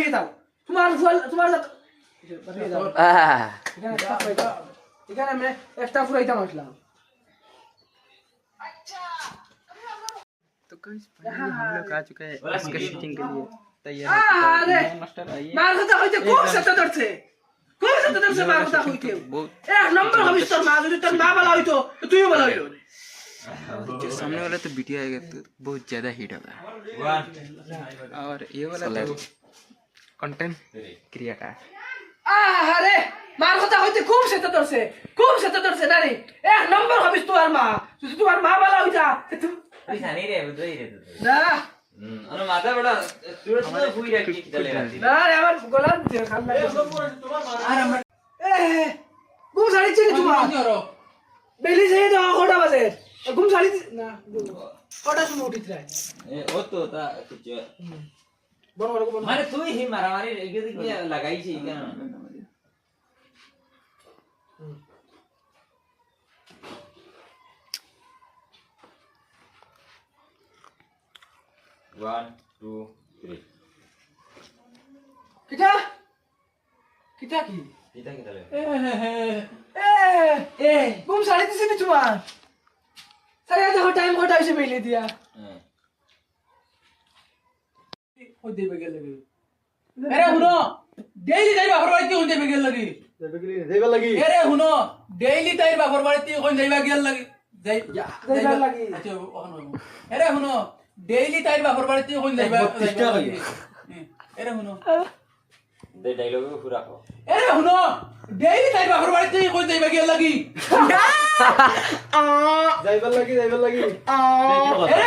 বাড়িয়ে দাও তোমার তোমার বাড়িয়ে দাও এখানে আমি একটা ফুরাইতাম আসলাম तो गाइस फाइनली हम लोग आ चुके हैं इसके शूटिंग के लिए तैयार अरे मास्टर आइए मार কথা হইতে খুব সতর্কছে খুব সতর্কছে মার কথা হইতে এক নম্বর হবিস তোর মা যদি তোর মা বলা হইতো তুইও বলা হইতো जो सामने वाला तो वीडियो आएगा तो बहुत ज्यादा हिट होगा और ये वाला तो कंटेंट क्रिएटर है আরে মার কথা হইতে খুব সতর্কছে নানি এক নম্বর হবিস তোর মা যদি তোমার মা বলা হইতা नहीं रे बुद्धि रे तू না अरे माता बड़ा सूरज में हुई रे की चले रहती না রে আমার গলা খাল্লা আর আমার ঘুম শাড়ি চিনি তোমার বেলি যাই দাও কটা বাজে ঘুম শাড়ি না কটা সময় উঠিত রে ए ओ तो ता कुछ বড় বড় বড় मारे तू ही मारा मारी एक दिन की लगाई छी क्या 1 2 3 কিটা কিটা কি kita kita le ঘুম শাড়ি দিছি নি তোমার সারে দেখো টাইম কটা হইছে বেলি দিয়া ওই দেবে গেল লাগি আরে হুনো ডেইলি যাইবা বাড়িতে কোন দেবে গেল লাগি দেবে লাগি আরে হুনো ডেইলি তাই বাবার বাড়িতে কোন যাইবা গেল লাগি যাইবা লাগি আচ্ছা আরে হুনো ডেইলি তাই বাবার বাড়িতে কোন যাইবা লাগি আরে হুনো दे डायलॉग को पूरा को আরে হুনো ডেইলি তাই বাবার বাড়িতে কোন যাইবা গেল লাগি যাইবার লাগি আরে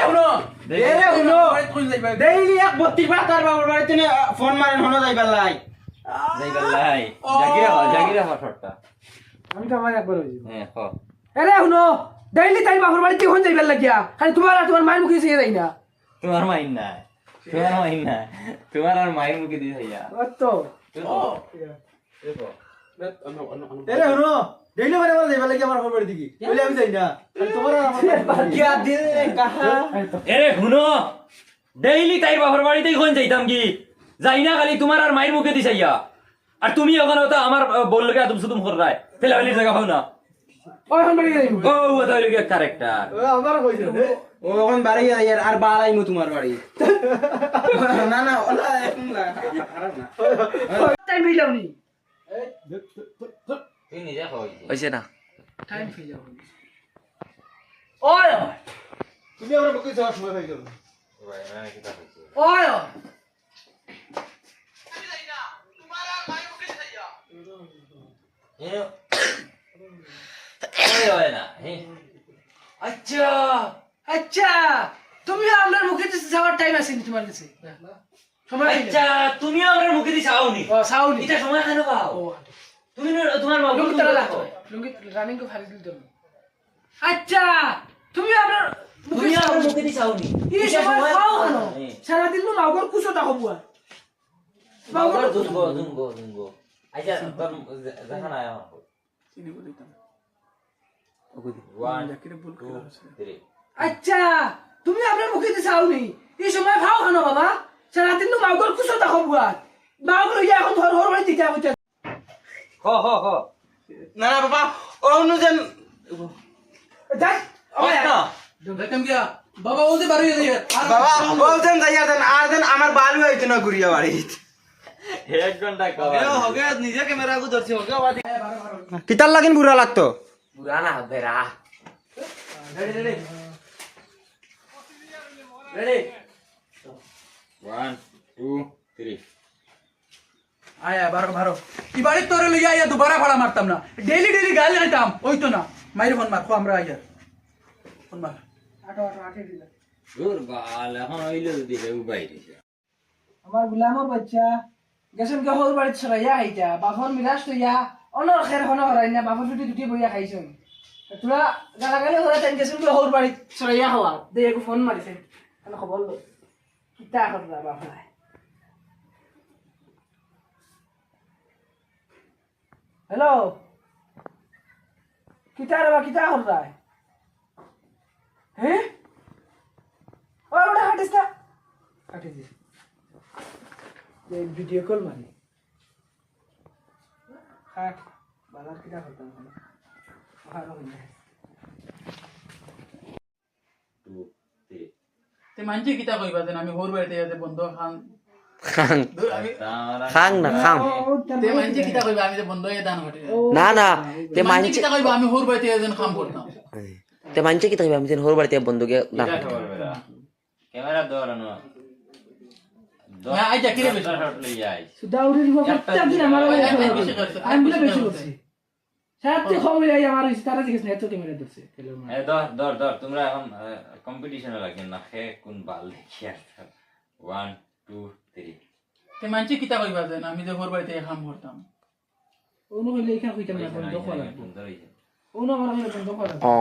হুনো কোন যাইবা ডেইলি এক 32 বার তার বাবার বাড়িতে ফোন মারেন হলো যাইবার লাই नहीं गल्लाई जागिरा फटटा আমি তো আমার একবার হইছি हो আরে হুনো ডেইলি তাই বাবার বাড়িতে কোন যাইবা লাগিয়া খালি তোমার মায়ের মুখে সে যাই না तुम्हारा महीना तुम्हारा मायर मुके दी भैया তো देखो এরে হনো ডেইলি মানে আমার যাইবার লাগি আমার বাবার বাড়ি দিকে বলে আমি যাই না আর তোমার আর আমার क्या दिल ने कहा এরে হুনো ডেইলি তাই বাবার বাড়িতেই কোন যাইতাম কি যাই না খালি তোমার আর মায়ের মুখে দিছাইয়া আর তুমি ওখানে তো আমার বললে কে তুমি সুতুম কর রায় তেলে वाली জায়গা পাও না ওই হন বাড়ি যাই ও ওটা হইলো কি ক্যারেক্টার আমার কইছে ও এখন বাড়ি যাই আর বাড়াইমু তোমার বাড়ি না না ওলা এখন খারাপ না টাইম মিলাওনি তুই নিজে হই হইছে না টাইম ফেল যাও ওই তুমি আমার বকে যাওয়ার সময় হয়ে গেল ভাই মানে কি কথা ওই ये ओए ओए ना अच्छा আচ্ছা তুমি আমার মুখে যাওয়ার টাইম আসেনি তোমার কাছে সময় अच्छा তুমি আমার মুখে দি চাওনি ও সাউনি এটা সময় কেন পাও ও তুমি তোমার মা লুঙ্গি তালা লাগতো লুঙ্গি রানিং কো ফারিস দিল তো আচ্ছা তুমি আমার তুমি আমার মুখে দি চাওনি এই সময় খাও কেন সারা দিন তো মাগর কুছটা হবুয়া বাবার দুঙ্গো আচ্ছা তোর যখন আয়া হবো চিনি বলিতাম 1 2 3 আচ্ছা তুমি আমার মুখে দি চাওনি এই সময় খাও কেন বাবা সারা দিন তো মাগর কুছটা হবুয়া মাগর ইয়া এখন ধর ধর বাড়ি দিতে হইছে হ না না বাবা ও অনুজন যাই না দেখম গিয়া বাবা ওতে বাড়ি যাই বাবা বলছেন যাইয়া দেন আর দেন আমার বালু হইতো না গুড়িয়া বাড়ি 1 ঘন্টা কবে হোগে নিজে ক্যামেরা কো ধরছি হোগে বাদি কিতার লাগিন বুড়া লাগতো পুরানা হবে রা রেডি 1 2 3 आया बारो बारो ई बाड़ी तोरे लिया या दोबारा भाड़ा मारताम ना डेली गाल खाइताम ओइतो ना माइर फोन मार खो हमरा आया फोन मार आटो आटे दिला दूर बाल এখন হইলো দিলে উবাইরে আমার গুলামর বাচ্চা গেছন কে হল বাড়ি ছড়াইয়া আইতা বাফর মিরাজ তইয়া অনর খের হন হরাই না বাফর ছুটি দুটি বইয়া খাইছন তোরা গালাগালি হরা টাইম গেছন কে হল বাড়ি ছড়াইয়া হওয়া দে এক ফোন মারিছে কেন খবর লো কিতা করলা বাফা हेलो किता रे बा किता हो रहा है हैं ओए बड़ा हटिस का हटिस যে ভিডিও কল মারি খাট বাজার কিটা করতাম ভালো হই না তে মানছি কিতা কইবা দেন আমি হোর বাড়িতে যাতে বন্ধ খান খাং আমি খাং না খাং তে মানছি কিতা কইবা আমি যে বন্ধ হয়ে দান ঘটে না না তে মানছি মানছে কিতা কইবা আমি হোর বাড়িতে যাতে কাম করতাম তে মানছে কি থাকবে আমি যেন হোর বাড়িতে বন্ধুকে না ক্যামেরা দৌড়ানো না আইজা কিরে বেশ সুদাউরি দিব প্রত্যেকদিন আমার বেশি করছে আমি বলে বেশি করছি সাথে খবর আই আমার তারা জিজ্ঞেস না এত ক্যামেরা ধরছে দর তোমরা এখন কম্পিটিশনে লাগেন না খে কোন বাল দেখি আর 1 2 3 তে মানছি কিতা কইবা দেন আমি যে হোর বাড়িতে কাম করতাম ওনো হইলে এখানে কইতাম না বন্ধ করা ওনো আমার হইলে বন্ধ করা ও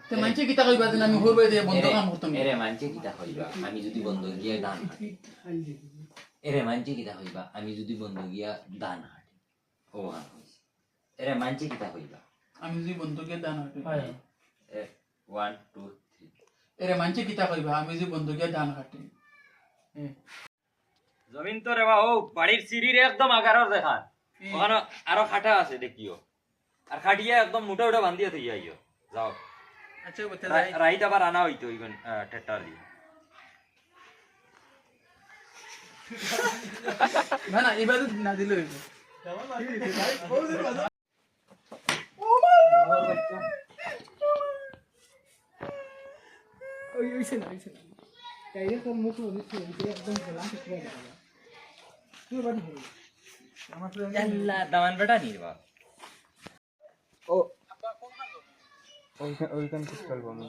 তে মানছি কিতা কইবা দেন আমি হোর বাড়িতে বন্ধ কাম করতাম এরে মানছে কিতা হইবা আমি যদি বন্ধ গিয়া দান এরে মানছে কিতা হইবা আমি যদি বন্ধ গিয়া দান হাঁটি ও এরে মানছে কিতা হইবা আমি যদি বন্ধুকে দান হাঁটে 1 2 3 এরে মানছি কিতা কইবা আমি যদি বন্ধুকে দান হাঁটে জমিন তো রেবা ও বাড়ির সিঁড়ির একদম আগারর দেখান ওখানে আরো খাটা আছে দেখিও আর খাটিয়া একদম মোটা মোটা বান্ধিয়া থইয়া আইও যাও আচ্ছা বতে রাইত আবার আনা হইতো ইভেন টেটার দিয়ে না না এবার না দিলে হইব ওই ওইছে না তাইলে তোর মুখ হইছে একদম গলা থেকে দেখা তুই বাড়ি হই আমার তো আল্লাহ দামান বেটা নিবা ওইখান থেকে করবো আমি